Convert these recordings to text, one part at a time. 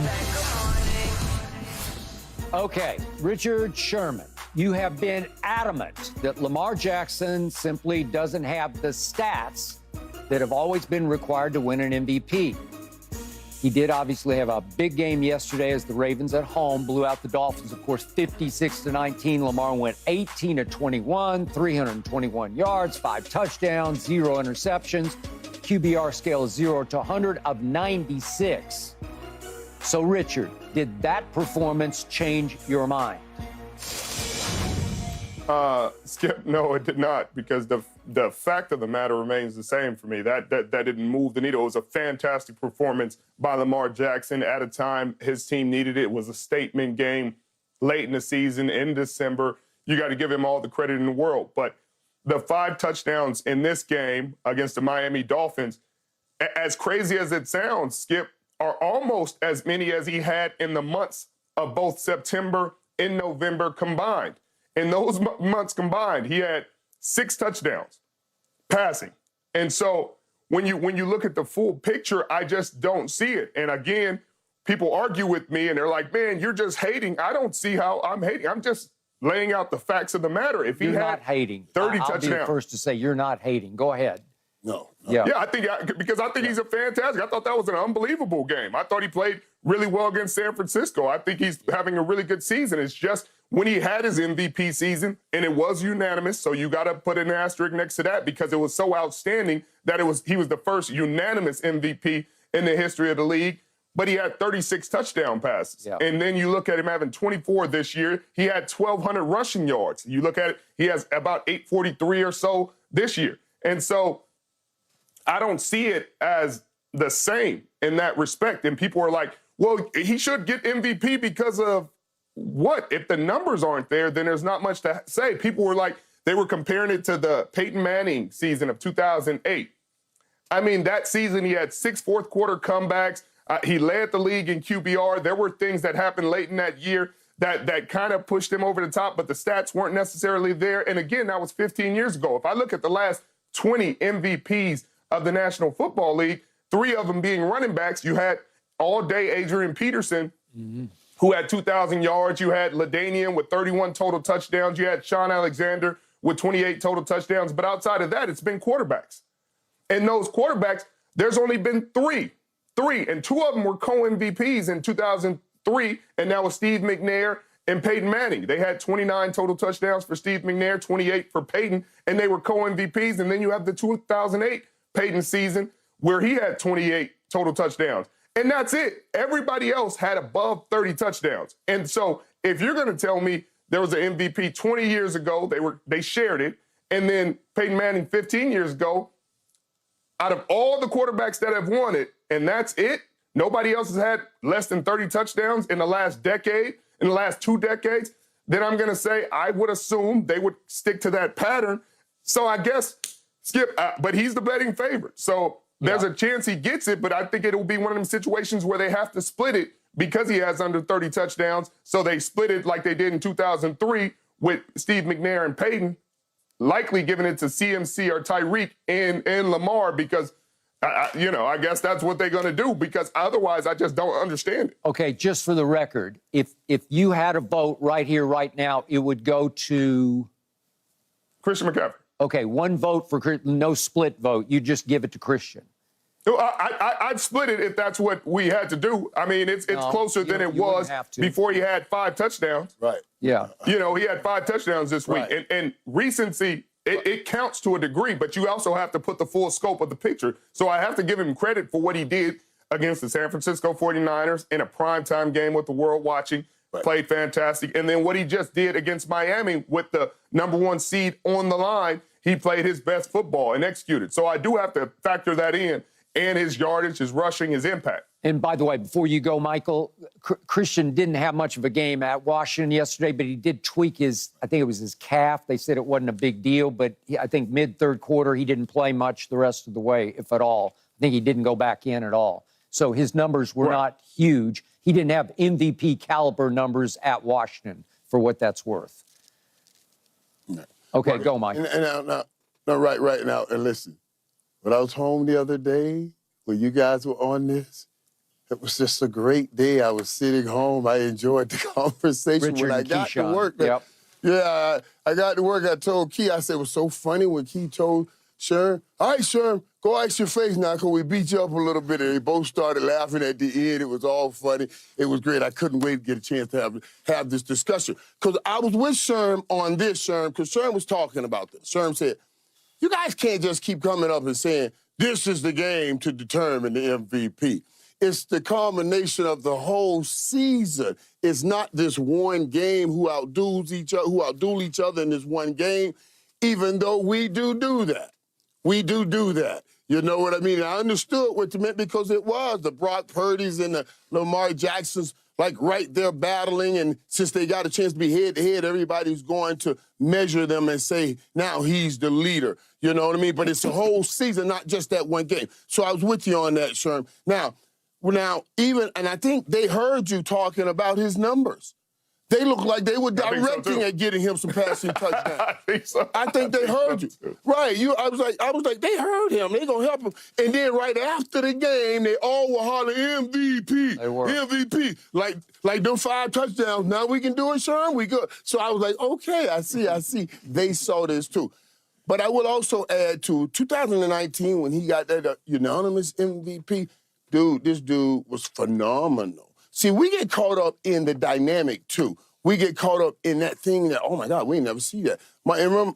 now. Okay, Richard Sherman, you have been adamant that Lamar Jackson simply doesn't have the stats that have always been required to win an MVP. He did obviously have a big game yesterday as the Ravens at home blew out the Dolphins, of course, 56-19. Lamar went 18-21, 321 yards, 5 touchdowns, 0 interceptions. QBR scale is 0 to 100 of 96. So, Richard, did that performance change your mind? Skip, no, it did not, because the fact of the matter remains the same for me. That didn't move the needle. It was a fantastic performance by Lamar Jackson at a time his team needed it. It was a statement game late in the season in December. You got to give him all the credit in the world. But the 5 touchdowns in this game against the Miami Dolphins, as crazy as it sounds, Skip, are almost as many as he had in the months of both September and November combined. In those months combined, he had 6 touchdowns passing. And so when you look at the full picture, I just don't see it. And again, people argue with me and they're like, man, you're just hating. I don't see how I'm hating. I'm just laying out the facts of the matter. If you're he had not hating. 30 I'll touchdowns. be the first to say you're not hating. Go ahead. No. Yeah, I think he's a fantastic. I thought that was an unbelievable game. I thought he played really well against San Francisco. I think he's having a really good season. It's just when he had his MVP season, and it was unanimous, so you got to put an asterisk next to that because it was so outstanding that he was the first unanimous MVP in the history of the league. But he had 36 touchdown passes. Yeah. And then you look at him having 24 this year. He had 1,200 rushing yards. You look at it, he has about 843 or so this year. And so I don't see it as the same in that respect. And people are like, well, he should get MVP because of what? If the numbers aren't there, then there's not much to say. People were like, they were comparing it to the Peyton Manning season of 2008. I mean, that season he had 6 fourth-quarter comebacks. He led the league in QBR. There were things that happened late in that year that kind of pushed him over the top, but the stats weren't necessarily there. And again, that was 15 years ago. If I look at the last 20 MVPs of the National Football League, 3 of them being running backs, you had all-day Adrian Peterson, who had 2,000 yards. You had LaDainian with 31 total touchdowns. You had Sean Alexander with 28 total touchdowns. But outside of that, it's been quarterbacks. And those quarterbacks, there's only been 3, and 2 of them were co-MVPs in 2003, and that was Steve McNair and Peyton Manning. They had 29 total touchdowns for Steve McNair, 28 for Peyton, and they were co-MVPs. And then you have the 2008 Peyton season where he had 28 total touchdowns. And that's it. Everybody else had above 30 touchdowns. And so if you're going to tell me there was an MVP 20 years ago, they shared it, and then Peyton Manning 15 years ago, out of all the quarterbacks that have won it, and that's it, nobody else has had less than 30 touchdowns in the last decade, in the last 2 decades, then I'm going to say I would assume they would stick to that pattern. So I guess, Skip, but he's the betting favorite. So there's a chance he gets it, but I think it'll be one of them situations where they have to split it because he has under 30 touchdowns. So they split it like they did in 2003 with Steve McNair and Peyton, likely giving it to CMC or Tyreek and Lamar because, I guess that's what they're going to do because otherwise I just don't understand it. Okay, just for the record, if you had a vote right here, right now, it would go to? Christian McCaffrey. Okay, 1 vote for no split vote. You just give it to Christian. I'd split it if that's what we had to do. I mean, it's closer than it was before he had 5 touchdowns. Right. Yeah. He had 5 touchdowns this week. And recency, it counts to a degree, but you also have to put the full scope of the picture. So I have to give him credit for what he did against the San Francisco 49ers in a primetime game with the world watching. Right. Played fantastic. And then what he just did against Miami with the #1 seed on the line, he played his best football and executed. So I do have to factor that in. And his yardage, his rushing, his impact. And by the way, before you go, Michael, Christian didn't have much of a game at Washington yesterday, but he did tweak I think it was his calf. They said it wasn't a big deal, but I think mid-3rd quarter, he didn't play much the rest of the way, if at all. I think he didn't go back in at all. So his numbers were not huge. He didn't have MVP caliber numbers at Washington, for what that's worth. No. Okay, go, Mike. Right now, and listen. When I was home the other day, when you guys were on this, It was just a great day. I was sitting home. I enjoyed the conversation. Richard when I and got Keyshawn. to work. Yep. Yeah, I got to work. I told Key, I said, it was so funny when Key told Sherm, all right, Sherm, go ice your face now because we beat you up a little bit. And they both started laughing at the end. It was all funny. It was great. I couldn't wait to get a chance to have this discussion. Because I was with Sherm on this, Sherm, because Sherm was talking about this. Sherm said, you guys can't just keep coming up and saying, this is the game to determine the MVP. It's the combination of the whole season. It's not this one game who outduel each other in this one game, even though we do that. We do that. You know what I mean? I understood what you meant because it was the Brock Purdy's and the Lamar Jacksons, like right there battling. And since they got a chance to be head-to-head, everybody's going to measure them and say, now he's the leader. You know what I mean? But it's a whole season, not just that one game. So I was with you on that, Sherm. Now, and I think they heard you talking about his numbers. They look like they were directing at getting him some passing touchdowns. I think so. I think they heard you. Right. I was like, they heard him. They gonna help him. And then right after the game, they all were hollering MVP. They were. MVP. Like them 5 touchdowns. Now we can do it, Sherm. We good. So I was like, okay, I see. They saw this too. But I would also add to 2019 when he got that unanimous MVP. Dude, this dude was phenomenal. See, we get caught up in the dynamic, too. We get caught up in that thing that, oh, my God, we never see that.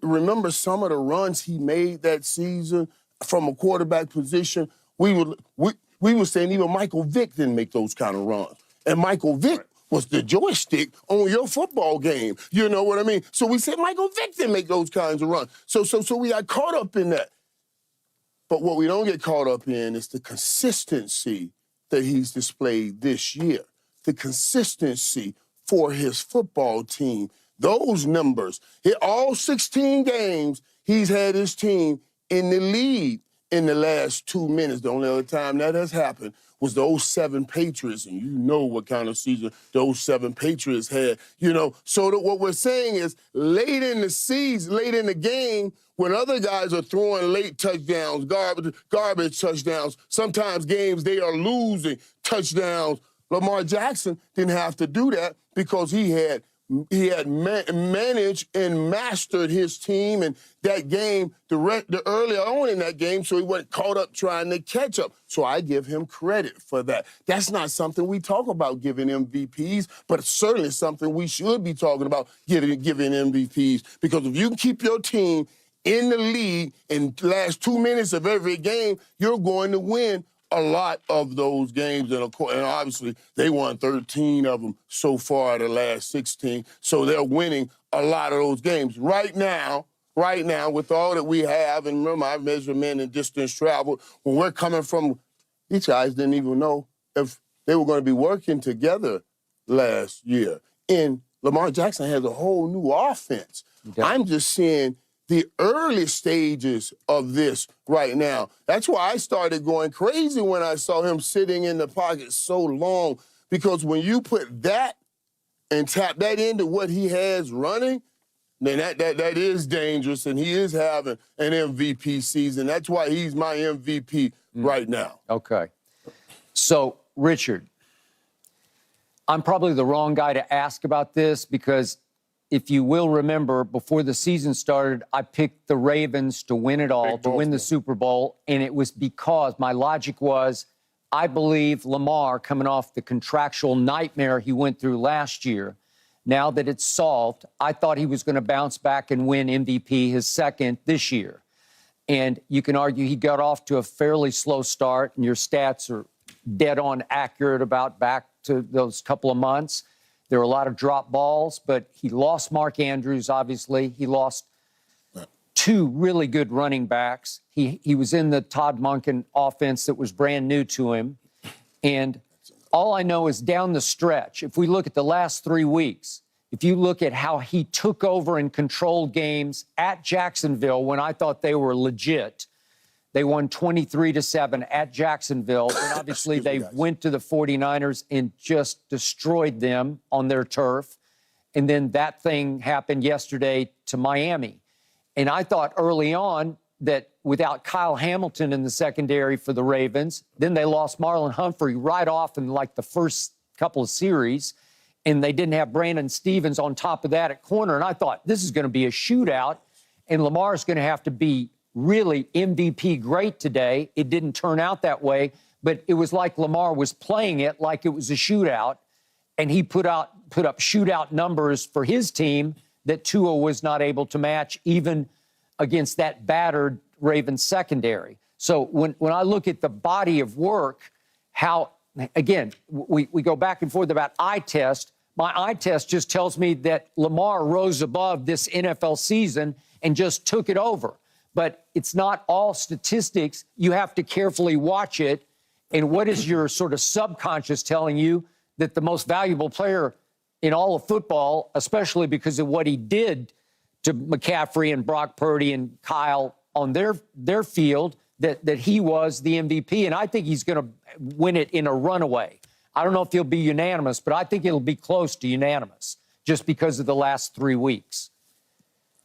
Remember some of the runs he made that season from a quarterback position? We were saying even Michael Vick didn't make those kind of runs. And Michael Vick was the joystick on your football game. You know what I mean? So we said Michael Vick didn't make those kinds of runs. So we got caught up in that. But what we don't get caught up in is the consistency that he's displayed this year. The consistency for his football team. Those numbers. All 16 games, he's had his team in the lead in the last 2 minutes. The only other time that has happened was those 7 Patriots, and you know what kind of season those 7 Patriots had. So what we're saying is late in the season, late in the game, when other guys are throwing late touchdowns, garbage touchdowns, sometimes games they are losing touchdowns, Lamar Jackson didn't have to do that because he had managed and mastered his team and that game the earlier on in that game, so he wasn't caught up trying to catch up. So I give him credit for that. That's not something we talk about giving MVPs, but it's certainly something we should be talking about giving MVPs, because if you can keep your team in the lead in the last 2 minutes of every game, you're going to win a lot of those games. And obviously, they won 13 of them so far out of the last 16. So they're winning a lot of those games. Right now, with all that we have, and remember, I measure men in distance travel, when we're coming from, these guys didn't even know if they were going to be working together last year. And Lamar Jackson has a whole new offense. Okay. I'm just seeing the early stages of this right now. That's why I started going crazy when I saw him sitting in the pocket so long, because when you put that and tap that into what he has running, then that is dangerous, and he is having an MVP season. That's why he's my MVP right now. Okay. So, Richard, I'm probably the wrong guy to ask about this because if you will remember, before the season started, I picked the Ravens to win it all, to win the Super Bowl, and it was because my logic was I believe Lamar, coming off the contractual nightmare he went through last year, now that it's solved, I thought he was going to bounce back and win MVP, his second this year. And you can argue he got off to a fairly slow start, and your stats are dead on accurate about back to those couple of months. There were a lot of drop balls, but he lost Mark Andrews, obviously. He lost 2 really good running backs. He was in the Todd Monken offense that was brand new to him. And all I know is down the stretch, if we look at the last 3 weeks, if you look at how he took over and controlled games at Jacksonville when I thought they were legit, they won 23-7 at Jacksonville, and obviously they went to the 49ers and just destroyed them on their turf. And then that thing happened yesterday to Miami. And I thought early on that without Kyle Hamilton in the secondary for the Ravens. Then they lost Marlon Humphrey right off in like the first couple of series, and they didn't have Brandon Stevens on top of that at corner. And I thought this is going to be a shootout, and Lamar's going to have to be really MVP great today. It didn't turn out that way, but it was like Lamar was playing it like it was a shootout, and he put up shootout numbers for his team that Tua was not able to match, even against that battered Ravens secondary. So when I look at the body of work, how, again, we go back and forth about eye test. My eye test just tells me that Lamar rose above this NFL season and just took it over. But it's not all statistics. You have to carefully watch it. And what is your sort of subconscious telling you? That the most valuable player in all of football, especially because of what he did to McCaffrey and Brock Purdy and Kyle on their field, that he was the MVP. And I think he's going to win it in a runaway. I don't know if he'll be unanimous, but I think it'll be close to unanimous just because of the last 3 weeks.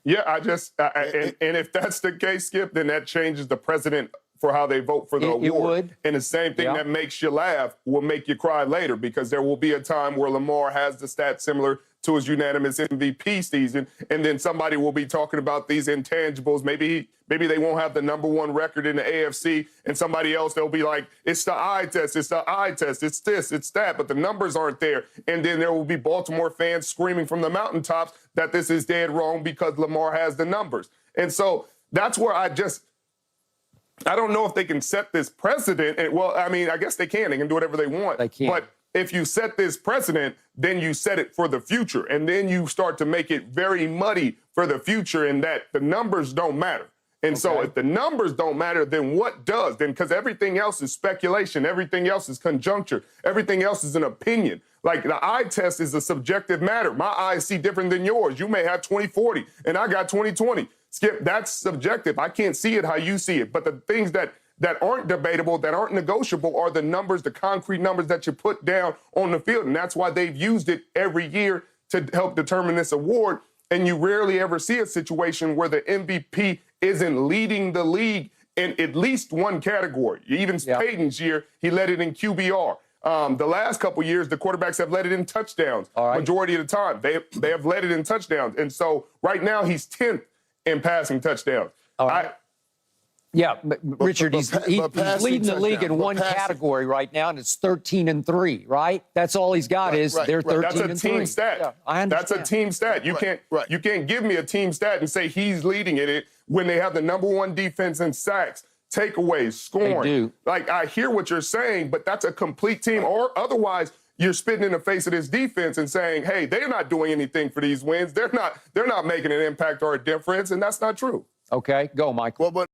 Yeah, and if that's the case, Skip, then that changes the precedent for how they vote for the award. It would. And the same thing that makes you laugh will make you cry later, because there will be a time where Lamar has the stats similar to his unanimous MVP season, and then somebody will be talking about these intangibles. Maybe they won't have the #1 record in the AFC, and somebody else, they'll be like, it's the eye test, it's the eye test, it's this, it's that, but the numbers aren't there. And then there will be Baltimore fans screaming from the mountaintops that this is dead wrong because Lamar has the numbers. And so that's where I don't know if they can set this precedent. And, well, I mean, I guess they can. They can do whatever they want. They can. But if you set this precedent, then you set it for the future. And then you start to make it very muddy for the future in that the numbers don't matter. And so if the numbers don't matter, then what does? Then, because everything else is speculation. Everything else is conjuncture. Everything else is an opinion. Like, the eye test is a subjective matter. My eyes see different than yours. You may have 20/40, and I got 20/20. Skip, that's subjective. I can't see it how you see it. But the things that aren't debatable, that aren't negotiable, are the numbers, the concrete numbers that you put down on the field. And that's why they've used it every year to help determine this award. And you rarely ever see a situation where the MVP isn't leading the league in at least one category. Even Peyton's year, he led it in QBR. The last couple years, the quarterbacks have led it in touchdowns. Majority of the time, they have led it in touchdowns. And so right now he's 10th in passing touchdowns. Richard, he's leading the league in one category right now, and it's 13-3, right? That's all he's got they're 13-3. That's a team stat. Yeah, I understand. That's a team stat. You can't give me a team stat and say he's leading it when they have the #1 defense in sacks, takeaways, scoring. They do. Like, I hear what you're saying, but that's a complete team. Or otherwise, you're spitting in the face of this defense and saying, hey, they're not doing anything for these wins. They're not making an impact or a difference, and that's not true. Okay, go, Michael. Well, but